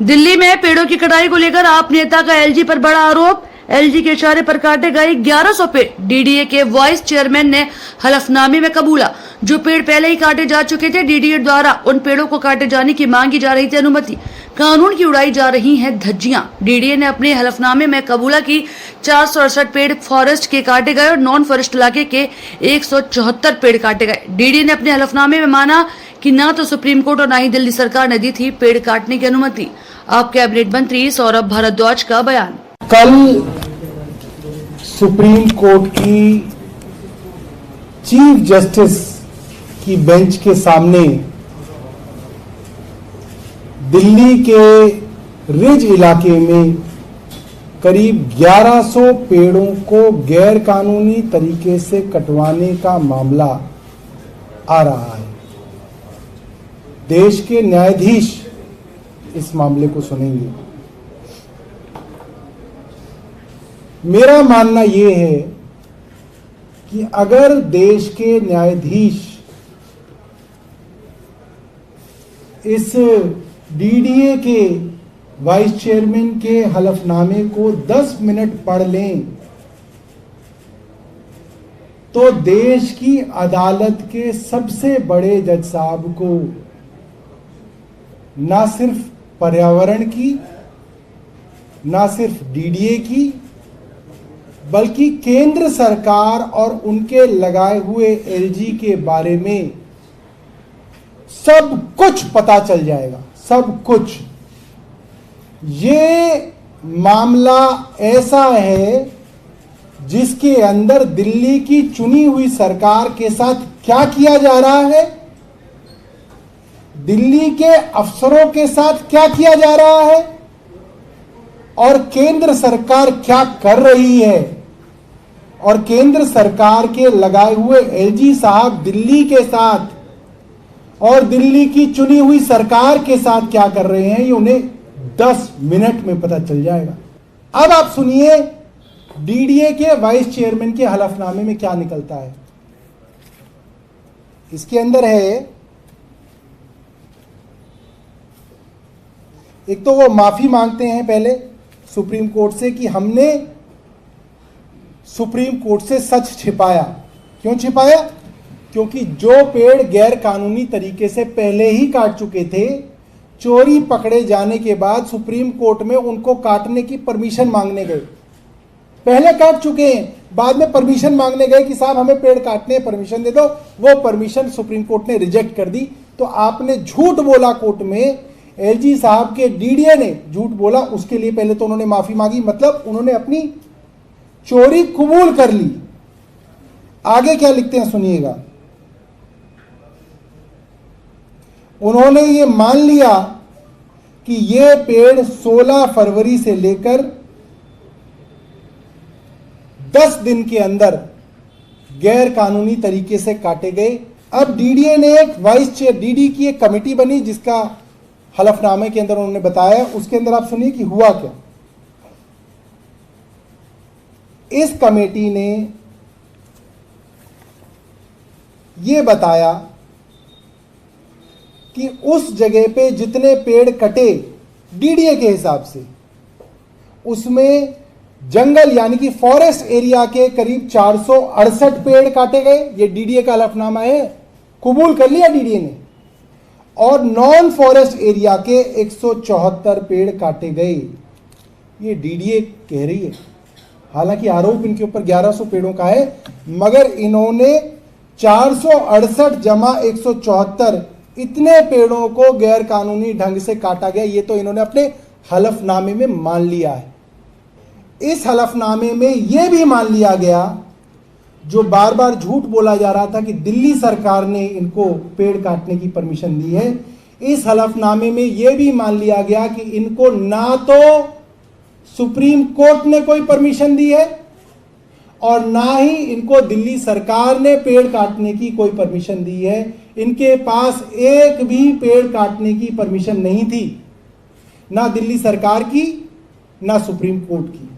दिल्ली में पेड़ों की कटाई को लेकर आप नेता का एलजी पर बड़ा आरोप। एलजी के इशारे पर काटे गए 1100 पेड़। डीडीए के वाइस चेयरमैन ने हलफनामे में कबूला। जो पेड़ पहले ही काटे जा चुके थे, डीडीए द्वारा उन पेड़ों को काटे जाने की मांगी जा रही थी अनुमति। कानून की उड़ाई जा रही हैं धज्जियां। डीडीए ने अपने हलफनामे में कबूला की 468 पेड़ फॉरेस्ट के काटे गए और नॉन फॉरेस्ट इलाके के 174 पेड़ काटे गए। डीडीए ने अपने हलफनामे में माना कि ना तो सुप्रीम कोर्ट और ना ही दिल्ली सरकार ने दी थी पेड़ काटने की अनुमति। अब कैबिनेट मंत्री सौरभ भारद्वाज का बयान। कल सुप्रीम कोर्ट की चीफ जस्टिस की बेंच के सामने दिल्ली के रिज इलाके में करीब 1100 पेड़ों को गैर कानूनी तरीके से कटवाने का मामला आ रहा है। देश के न्यायाधीश इस मामले को सुनेंगे। मेरा मानना यह है कि अगर देश के न्यायाधीश इस डीडीए के वाइस चेयरमैन के हलफनामे को 10 मिनट पढ़ लें तो देश की अदालत के सबसे बड़े जज साहब को ना सिर्फ पर्यावरण की, ना सिर्फ डीडीए की, बल्कि केंद्र सरकार और उनके लगाए हुए एलजी के बारे में सब कुछ पता चल जाएगा। सब कुछ। ये मामला ऐसा है जिसके अंदर दिल्ली की चुनी हुई सरकार के साथ क्या किया जा रहा है, दिल्ली के अफसरों के साथ क्या किया जा रहा है और केंद्र सरकार क्या कर रही है, और केंद्र सरकार के लगाए हुए एलजी साहब दिल्ली के साथ और दिल्ली की चुनी हुई सरकार के साथ क्या कर रहे हैं, ये उन्हें 10 मिनट में पता चल जाएगा। अब आप सुनिए डीडीए के वाइस चेयरमैन के हलफनामे में क्या निकलता है। इसके अंदर है, एक तो वो माफी मांगते हैं पहले सुप्रीम कोर्ट से कि हमने सुप्रीम कोर्ट से सच छिपाया। क्यों छिपाया? क्योंकि जो पेड़ गैर कानूनी तरीके से पहले ही काट चुके थे, चोरी पकड़े जाने के बाद सुप्रीम कोर्ट में उनको काटने की परमिशन मांगने गए। पहले काट चुके हैं, बाद में परमिशन मांगने गए कि साहब हमें पेड़ काटने, परमिशन दे दो। वो परमिशन सुप्रीम कोर्ट ने रिजेक्ट कर दी। तो आपने झूठ बोला कोर्ट में, एलजी साहब के डीडीए ने झूठ बोला। उसके लिए पहले तो उन्होंने माफी मांगी, मतलब उन्होंने अपनी चोरी कबूल कर ली। आगे क्या लिखते हैं सुनिएगा। उन्होंने ये मान लिया कि ये पेड़ 16 फरवरी से लेकर 10 दिन के अंदर गैर कानूनी तरीके से काटे गए। अब डीडीए ने एक वाइस चेयर, डीडी की एक कमेटी बनी जिसका हलफनामे के अंदर उन्होंने बताया। उसके अंदर आप सुनिए कि हुआ क्या। इस कमेटी ने यह बताया कि उस जगह पे जितने पेड़ कटे डीडीए के हिसाब से, उसमें जंगल यानी कि फॉरेस्ट एरिया के करीब 468 पेड़ काटे गए। ये डीडीए का हलफनामा है, कबूल कर लिया डीडीए ने। और नॉन फॉरेस्ट एरिया के 174 पेड़ काटे गए। ये डीडीए कह रही है। हालांकि आरोप इनके ऊपर 1100 पेड़ों का है, मगर इन्होंने 468 जमा 174 इतने पेड़ों को गैर कानूनी ढंग से काटा गया, ये तो इन्होंने अपने हलफनामे में मान लिया है। इस हलफनामे में यह भी मान लिया गया, जो बार बार झूठ बोला जा रहा था कि दिल्ली सरकार ने इनको पेड़ काटने की परमिशन दी है, इस हलफनामे में यह भी मान लिया गया कि इनको ना तो सुप्रीम कोर्ट ने कोई परमिशन दी है और ना ही इनको दिल्ली सरकार ने पेड़ काटने की कोई परमिशन दी है। इनके पास एक भी पेड़ काटने की परमिशन नहीं थी, ना दिल्ली सरकार की, ना सुप्रीम कोर्ट की।